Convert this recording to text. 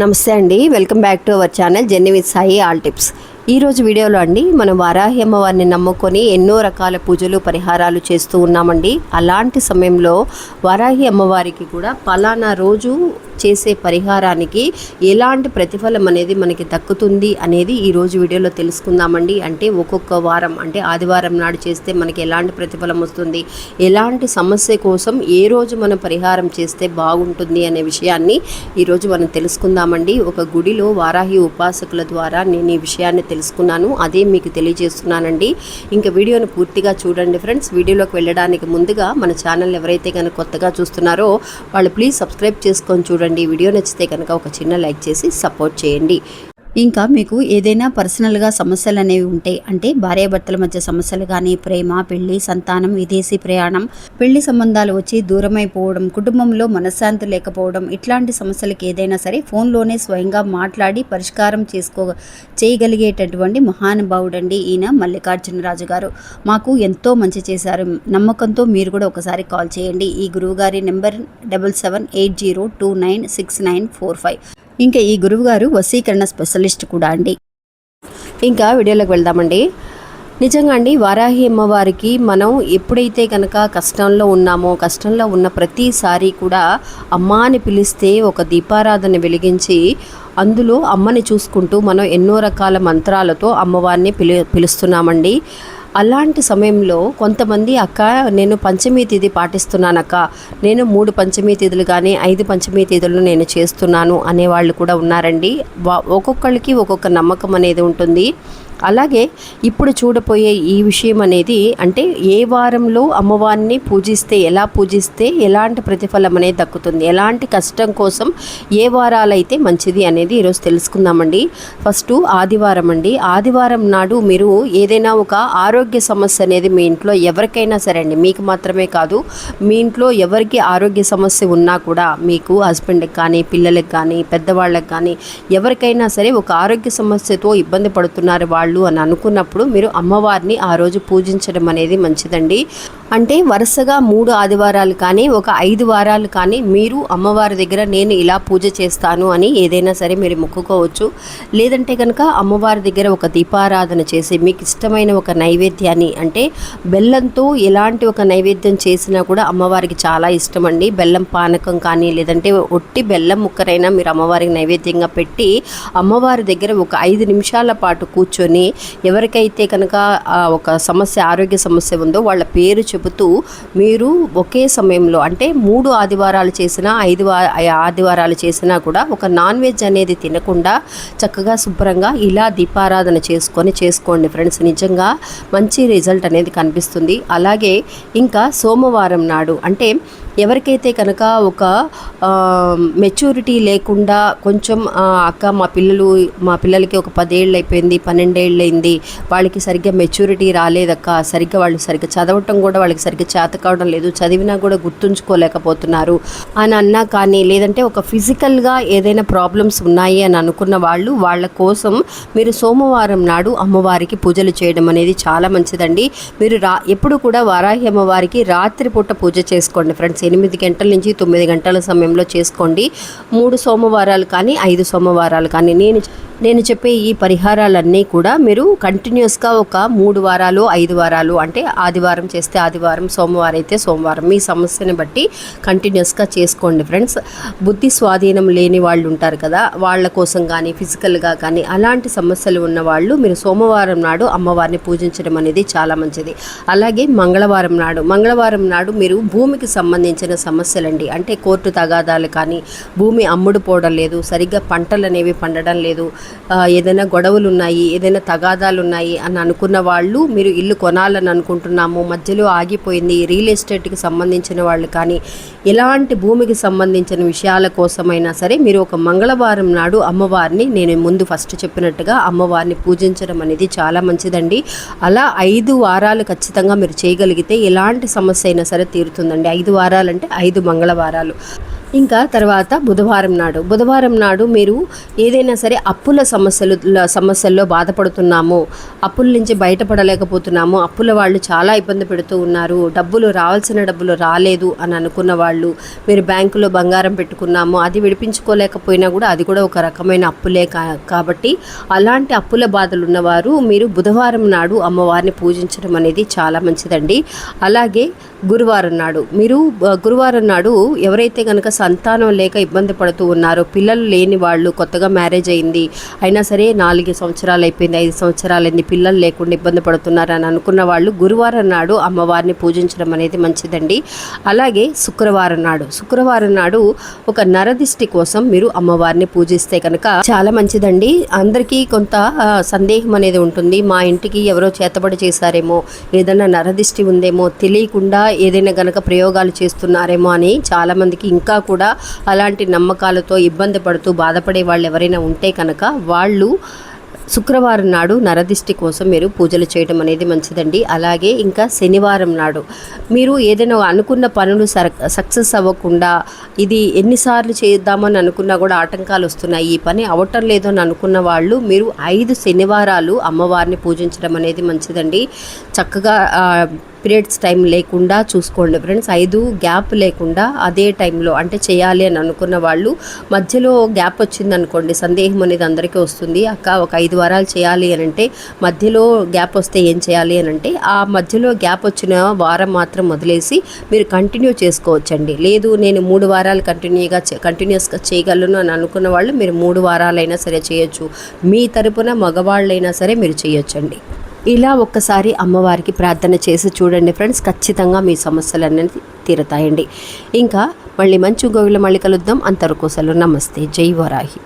నమస్తే అండి, welcome back to our channel journey with Sai all tips. ఈరోజు వీడియోలో అండి మనం వారాహి అమ్మవారిని నమ్ముకొని ఎన్నో రకాల పూజలు పరిహారాలు చేస్తూ ఉన్నామండి. అలాంటి సమయంలో వారాహి అమ్మవారికి కూడా పలానా రోజు చేసే పరిహారానికి ఎలాంటి ప్రతిఫలం అనేది మనకి దక్కుతుంది అనేది ఈరోజు వీడియోలో తెలుసుకుందామండి. అంటే ఒక్కొక్క వారం అంటే ఆదివారం నాడు చేస్తే మనకి ఎలాంటి ప్రతిఫలం వస్తుంది, ఎలాంటి సమస్య కోసం ఏ రోజు మనం పరిహారం చేస్తే బాగుంటుంది అనే విషయాన్ని ఈరోజు మనం తెలుసుకుందామండి. ఒక గుడిలో వారాహి ఉపాసకుల ద్వారా నేను ఈ విషయాన్ని తెలుసుకున్నాను, అదే మీకు తెలియజేస్తున్నానండి. ఇంకా వీడియోను పూర్తిగా చూడండి ఫ్రెండ్స్. వీడియోలోకి వెళ్ళడానికి ముందుగా మన ఛానల్ ఎవరైతే కనుక కొత్తగా చూస్తున్నారో వాళ్ళు ప్లీజ్ సబ్స్క్రైబ్ చేసుకొని చూడండి. వీడియో నచ్చితే కనుక ఒక చిన్న లైక్ చేసి సపోర్ట్ చేయండి. ఇంకా మీకు ఏదైనా పర్సనల్గా సమస్యలు అనేవి ఉంటే, అంటే భార్యాభర్తల మధ్య సమస్యలు కానీ, ప్రేమ, పెళ్లి, సంతానం, విదేశీ ప్రయాణం, పెళ్లి సంబంధాలు వచ్చి దూరమైపోవడం, కుటుంబంలో మనశ్శాంతి లేకపోవడం, ఇట్లాంటి సమస్యలకి ఏదైనా సరే ఫోన్లోనే స్వయంగా మాట్లాడి పరిష్కారం చేయగలిగేటటువంటి మహానుభావుడండి ఈయన మల్లికార్జునరాజు గారు. మాకు ఎంతో మంచి చేశారు. నమ్మకంతో మీరు కూడా ఒకసారి కాల్ చేయండి. ఈ గురువుగారి నెంబర్ 7780296945. ఇంకా ఈ గురువుగారు వశీకరణ స్పెషలిస్ట్ కూడా అండి. ఇంకా వీడియోలోకి వెళ్దామండి. నిజంగా అండి, వారాహి అమ్మవారికి మనం ఎప్పుడైతే కనుక కష్టంలో ఉన్నామో, కష్టంలో ఉన్న ప్రతిసారి కూడా అమ్మ అని పిలిస్తే ఒక దీపారాధన వెలిగించి అందులో అమ్మని చూసుకుంటూ మనం ఎన్నో రకాల మంత్రాలతో అమ్మవారిని పిలుస్తున్నామండి. అలాంటి సమయంలో కొంతమంది అక్క నేను పంచమీ తిథి పాటిస్తున్నానక్క, నేను 3 పంచమీ తిథులు కానీ 5 పంచమీ తిథులు నేను చేస్తున్నాను అనేవాళ్ళు కూడా ఉన్నారండి. ఒక్కొక్కరికి ఒక్కొక్క నమ్మకం అనేది ఉంటుంది. అలాగే ఇప్పుడు చూడపోయే ఈ విషయం అనేది అంటే ఏ వారంలో అమ్మవారిని పూజిస్తే, ఎలా పూజిస్తే ఎలాంటి ప్రతిఫలం అనేది దక్కుతుంది, ఎలాంటి కష్టం కోసం ఏ వారాలైతే మంచిది అనేది ఈరోజు తెలుసుకుందామండి. ఫస్ట్ ఆదివారం అండి. ఆదివారం నాడు మీరు ఏదైనా ఒక ఆరోగ్య సమస్య అనేది మీ ఇంట్లో ఎవరికైనా సరే అండి, మీకు మాత్రమే కాదు, మీ ఇంట్లో ఎవరికి ఆరోగ్య సమస్య ఉన్నా కూడా, మీకు హస్బెండ్కి కానీ, పిల్లలకి కానీ, పెద్దవాళ్ళకి కానీ ఎవరికైనా సరే ఒక ఆరోగ్య సమస్యతో ఇబ్బంది పడుతున్నారు వాళ్ళు అని అనుకున్నప్పుడు మీరు అమ్మవారిని ఆ రోజు పూజించడం అనేది మంచిదండి. అంటే వరుసగా 3 ఆదివారాలు కానీ ఒక 5 వారాలు కానీ మీరు అమ్మవారి దగ్గర నేను ఇలా పూజ చేస్తాను అని ఏదైనా సరే మీరు మొక్కుకోవచ్చు. లేదంటే కనుక అమ్మవారి దగ్గర ఒక దీపారాధన చేసి మీకు ఇష్టమైన ఒక నైవేద్యాన్ని, అంటే బెల్లంతో ఎలాంటి ఒక నైవేద్యం చేసినా కూడా అమ్మవారికి చాలా ఇష్టం అండి. బెల్లం పానకం కానీ లేదంటే ఒట్టి బెల్లం ముక్కరైనా మీరు అమ్మవారికి నైవేద్యంగా పెట్టి అమ్మవారి దగ్గర ఒక 5 నిమిషాల పాటు కూర్చొని ఎవరికైతే కనుక ఒక సమస్య, ఆరోగ్య సమస్య ఉందో వాళ్ళ పేరు చెబుతూ మీరు ఒకే సమయంలో అంటే 3 ఆదివారాలు చేసినా 5 ఆదివారాలు చేసినా కూడా ఒక నాన్ వెజ్ అనేది తినకుండా చక్కగా శుభ్రంగా ఇలా దీపారాధన చేసుకోండి ఫ్రెండ్స్. నిజంగా మంచి రిజల్ట్ అనేది కనిపిస్తుంది. అలాగే ఇంకా సోమవారం నాడు అంటే ఎవరికైతే కనుక ఒక మెచ్యూరిటీ లేకుండా కొంచెం అక్క మా పిల్లలకి ఒక 10 ఏళ్ళు అయిపోయింది, 12 ఏళ్ళు అయింది, వాళ్ళకి సరిగ్గా మెచ్యూరిటీ రాలేదక్క, వాళ్ళు సరిగ్గా చదవటం కూడా వాళ్ళకి సరిగ్గా చేత కావడం లేదు, చదివినా కూడా గుర్తుంచుకోలేకపోతున్నారు అని అన్నా కానీ, లేదంటే ఒక ఫిజికల్గా ఏదైనా ప్రాబ్లమ్స్ ఉన్నాయి అని అనుకున్న వాళ్ళ కోసం మీరు సోమవారం నాడు అమ్మవారికి పూజలు చేయడం అనేది చాలా మంచిదండి. మీరు ఎప్పుడు కూడా వారాహి అమ్మవారికి రాత్రిపూట పూజ చేసుకోండి ఫ్రెండ్స్. 8 గంటల నుంచి 9 గంటల సమయంలో చేసుకోండి. 3 సోమవారాలు కానీ 5 సోమవారాలు కానీ నేను చెప్పే ఈ పరిహారాలన్నీ కూడా మీరు కంటిన్యూస్గా ఒక 3 వారాలు 5 వారాలు అంటే ఆదివారం చేస్తే ఆదివారం, సోమవారం అయితే సోమవారం, మీ సమస్యని బట్టి కంటిన్యూస్గా చేసుకోండి ఫ్రెండ్స్. బుద్ధి స్వాధీనం లేని వాళ్ళు ఉంటారు కదా, వాళ్ళ కోసం కానీ ఫిజికల్గా కానీ అలాంటి సమస్యలు ఉన్న వాళ్ళు మీరు సోమవారం నాడు అమ్మవారిని పూజించడం అనేది చాలా మంచిది. అలాగే మంగళవారం నాడు మీరు భూమికి సంబంధించిన సమస్యలండి, అంటే కోర్టు తగాదాలు కానీ, భూమి అమ్ముడుపోవడం లేదు, సరిగ్గా పంటలు అనేవి పండడం లేదు, ఏదైనా గొడవలు ఉన్నాయి, ఏదైనా తగాదాలు ఉన్నాయి అని అనుకున్న వాళ్ళు, మీరు ఇల్లు కొనాలని అనుకుంటున్నాము మధ్యలో ఆగిపోయింది, రియల్ ఎస్టేట్కి సంబంధించిన వాళ్ళు కానీ, ఎలాంటి భూమికి సంబంధించిన విషయాల కోసమైనా సరే మీరు ఒక మంగళవారం నాడు అమ్మవారిని, నేను ముందు ఫస్ట్ చెప్పినట్టుగా అమ్మవారిని పూజించడం అనేది చాలా మంచిదండి. అలా 5 వారాలు ఖచ్చితంగా మీరు చేయగలిగితే ఎలాంటి సమస్య అయినా సరే తీరుతుందండి. 5 వారాలు అంటే 5 మంగళవారాలు. ఇంకా తర్వాత బుధవారం నాడు మీరు ఏదైనా సరే అప్పుల సమస్యల్లో బాధపడుతున్నాము, అప్పుల నుంచి బయటపడలేకపోతున్నాము, అప్పుల వాళ్ళు చాలా ఇబ్బంది పెడుతూ ఉన్నారు, రావాల్సిన డబ్బులు రాలేదు అని అనుకున్న వాళ్ళు, మీరు బ్యాంకులో బంగారం పెట్టుకున్నాము అది విడిపించుకోలేకపోయినా కూడా అది కూడా ఒక రకమైన అప్పులే కాబట్టి అలాంటి అప్పుల బాధలు ఉన్నవారు మీరు బుధవారం నాడు అమ్మవారిని పూజించడం అనేది చాలా మంచిదండి. అలాగే గురువారం నాడు ఎవరైతే కనుక సంతానం లేక ఇబ్బంది పడుతూ ఉన్నారో, పిల్లలు లేని వాళ్ళు, కొత్తగా మ్యారేజ్ అయింది అయినా సరే 4 సంవత్సరాలు అయిపోయింది, 5 సంవత్సరాలు అయింది, పిల్లలు లేకుండా ఇబ్బంది పడుతున్నారు అని అనుకున్న వాళ్ళు గురువారం నాడు అమ్మవారిని పూజించడం అనేది మంచిదండి. అలాగే శుక్రవారం నాడు ఒక నరదిష్టి కోసం మీరు అమ్మవారిని పూజిస్తే కనుక చాలా మంచిదండి. అందరికీ కొంత సందేహం అనేది ఉంటుంది, మా ఇంటికి ఎవరో చేతబడి చేశారేమో, ఏదైనా నరదిష్టి ఉందేమో, తెలియకుండా ఏదైనా గనక ప్రయోగాలు చేస్తున్నారేమో అని చాలామందికి ఇంకా కూడా అలాంటి నమ్మకాలతో ఇబ్బంది పడుతూ బాధపడే వాళ్ళు ఎవరైనా ఉంటే కనుక వాళ్ళు శుక్రవారం నాడు నరదిష్టి కోసం మీరు పూజలు చేయడం అనేది మంచిదండి. అలాగే ఇంకా శనివారం నాడు మీరు ఏదైనా అనుకున్న పనులు సక్సెస్ అవ్వకుండా, ఇది ఎన్నిసార్లు చేద్దామని అనుకున్నా కూడా ఆటంకాలు వస్తున్నాయి, ఈ పని అవటం లేదు అని అనుకున్న వాళ్ళు మీరు 5 శనివారాలు అమ్మవారిని పూజించడం అనేది మంచిదండి. చక్కగా పీరియడ్స్ టైం లేకుండా చూసుకోండి ఫ్రెండ్స్. 5 గ్యాప్ లేకుండా అదే టైంలో అంటే చేయాలి అని అనుకున్న వాళ్ళు, మధ్యలో గ్యాప్ వచ్చిందనుకోండి సందేహం అనేది అందరికీ వస్తుంది, అక్క ఒక 5 వారాలు చేయాలి అని అంటే మధ్యలో గ్యాప్ వస్తే ఏం చేయాలి అని అంటే ఆ మధ్యలో గ్యాప్ వచ్చిన వారం మాత్రం వదిలేసి మీరు కంటిన్యూ చేసుకోవచ్చండి. లేదు నేను 3 వారాలు కంటిన్యూస్గా చేయగలను అని అనుకున్న వాళ్ళు మీరు 3 వారాలైనా సరే చేయొచ్చు, మీ తరపున మగవాళ్ళైనా సరే మీరు చేయొచ్చండి. ఇలా ఒక్కసారి అమ్మవారికి ప్రార్థన చేసి చూడండి ఫ్రెండ్స్, ఖచ్చితంగా మీ సమస్యలన్నీ తీరతాయండి. ఇంకా మళ్ళీ మంచి గోవిలో మళ్ళీ కలుద్దాం. అంతవరకు సెలవు. నమస్తే. జై వరాహి.